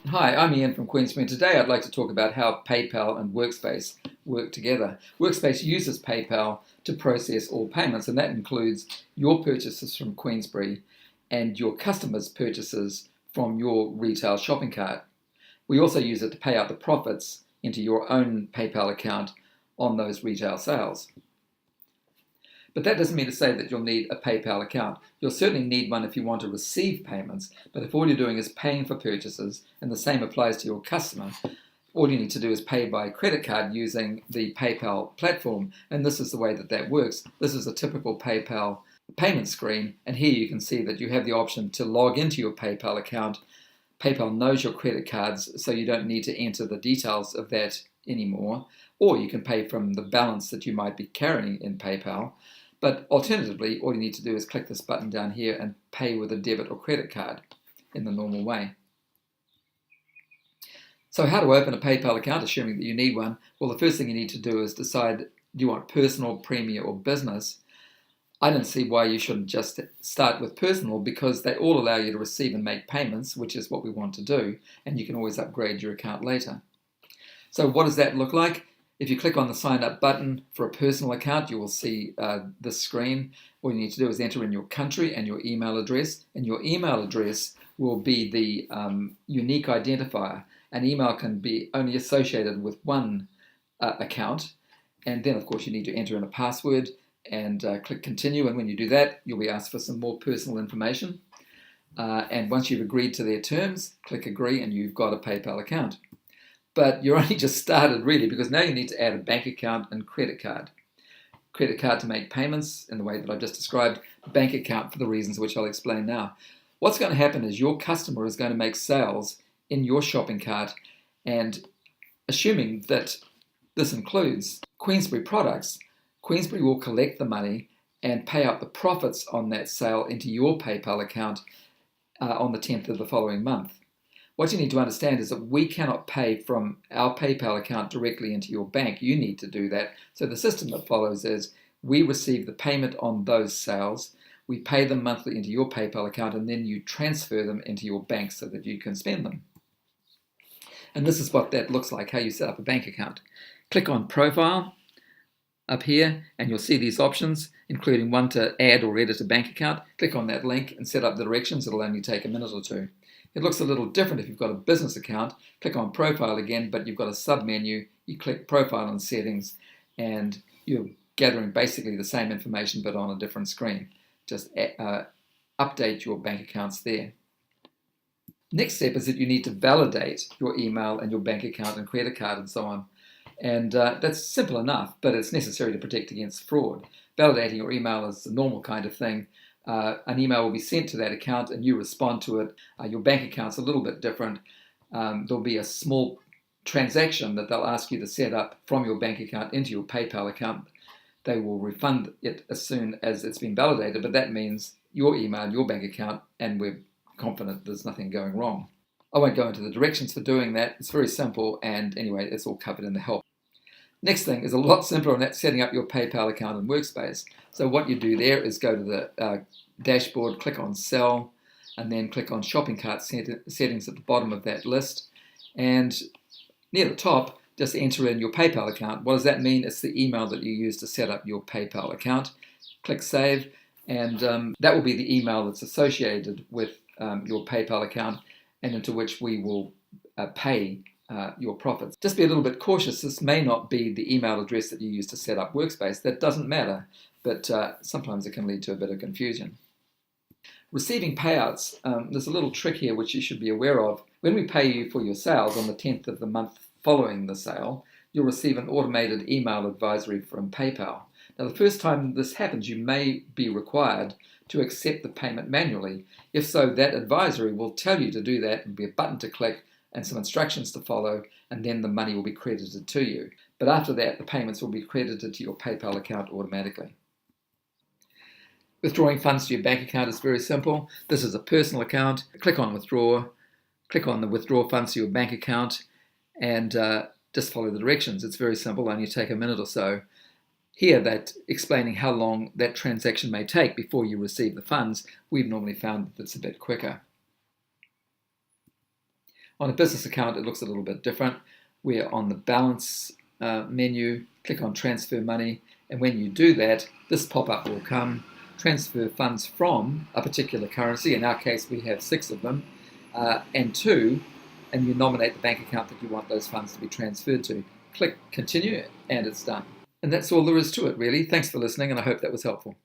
Hi, I'm Ian from Queensberry, and today I'd like to talk about how PayPal and Workspace work together. Workspace uses PayPal to process all payments, and that includes your purchases from Queensberry and your customers' purchases from your retail shopping cart. We also use it to pay out the profits into your own PayPal account on those retail sales. But that doesn't mean to say that you'll need a PayPal account. You'll certainly need one if you want to receive payments, but if all you're doing is paying for purchases, and the same applies to your customer, all you need to do is pay by credit card using the PayPal platform, and this is the way that works. This is a typical PayPal payment screen, and here you can see that you have the option to log into your PayPal account. PayPal knows your credit cards, so you don't need to enter the details of that anymore, or you can pay from the balance that you might be carrying in PayPal. But alternatively, all you need to do is click this button down here and pay with a debit or credit card in the normal way. So how to open a PayPal account, assuming that you need one? Well, the first thing you need to do is decide, do you want personal, premier, or business? I don't see why you shouldn't just start with personal, because they all allow you to receive and make payments, which is what we want to do, and you can always upgrade your account later. So what does that look like? If you click on the sign up button for a personal account, you will see this screen. All you need to do is enter in your country and your email address, and your email address will be the unique identifier. An email can be only associated with one account, and then of course you need to enter in a password and click continue, and when you do that you'll be asked for some more personal information, and once you've agreed to their terms, click agree and you've got a PayPal account. But you're only just started really, because now you need to add a bank account and credit card. Credit card to make payments in the way that I've just described, bank account for the reasons which I'll explain now. What's going to happen is your customer is going to make sales in your shopping cart, and assuming that this includes Queensberry products, Queensberry will collect the money and pay out the profits on that sale into your PayPal account on the 10th of the following month. What you need to understand is that we cannot pay from our PayPal account directly into your bank. You need to do that. So the system that follows is we receive the payment on those sales, we pay them monthly into your PayPal account, and then you transfer them into your bank so that you can spend them. And this is what that looks like, how you set up a bank account. Click on Profile up here, and you'll see these options, including one to add or edit a bank account. Click on that link and set up the directions. It'll only take a minute or two. It looks a little different if you've got a business account. Click on Profile again, but you've got a sub-menu. You click Profile and Settings, and you're gathering basically the same information but on a different screen. Just update your bank accounts there. Next step is that you need to validate your email and your bank account and credit card and so on. And that's simple enough, but it's necessary to protect against fraud. Validating your email is the normal kind of thing. An email will be sent to that account and you respond to it. Your bank account's a little bit different. There'll be a small transaction that they'll ask you to set up from your bank account into your PayPal account. They will refund it as soon as it's been validated, but that means your email, your bank account, and we're confident there's nothing going wrong. I won't go into the directions for doing that. It's very simple, and anyway, it's all covered in the help. Next thing is a lot simpler, and that's setting up your PayPal account in Workspace. So what you do there is go to the dashboard, click on Sell, and then click on Shopping Cart Settings at the bottom of that list. And near the top, just enter in your PayPal account. What does that mean? It's the email that you use to set up your PayPal account. Click Save, and that will be the email that's associated with your PayPal account and into which we will pay your profits. Just be a little bit cautious. This may not be the email address that you use to set up Workspace. That doesn't matter, but sometimes it can lead to a bit of confusion. Receiving payouts, there's a little trick here which you should be aware of. When we pay you for your sales on the 10th of the month following the sale, you'll receive an automated email advisory from PayPal. Now, the first time this happens, you may be required to accept the payment manually. If so, that advisory will tell you to do that. There'll be a button to click and some instructions to follow, and then the money will be credited to you. But after that, the payments will be credited to your PayPal account automatically. Withdrawing funds to your bank account is very simple. This is a personal account. Click on Withdraw, click on the Withdraw funds to your bank account, and just follow the directions. It's very simple, only take a minute or so. Here, that explaining how long that transaction may take before you receive the funds. We've normally found that it's a bit quicker. On a business account, it looks a little bit different. We're on the balance menu, click on transfer money, and when you do that, this pop-up will come. Transfer funds from a particular currency. In our case, we have 6 of them, and to, and you nominate the bank account that you want those funds to be transferred to. Click continue, and it's done. And that's all there is to it, really. Thanks for listening, and I hope that was helpful.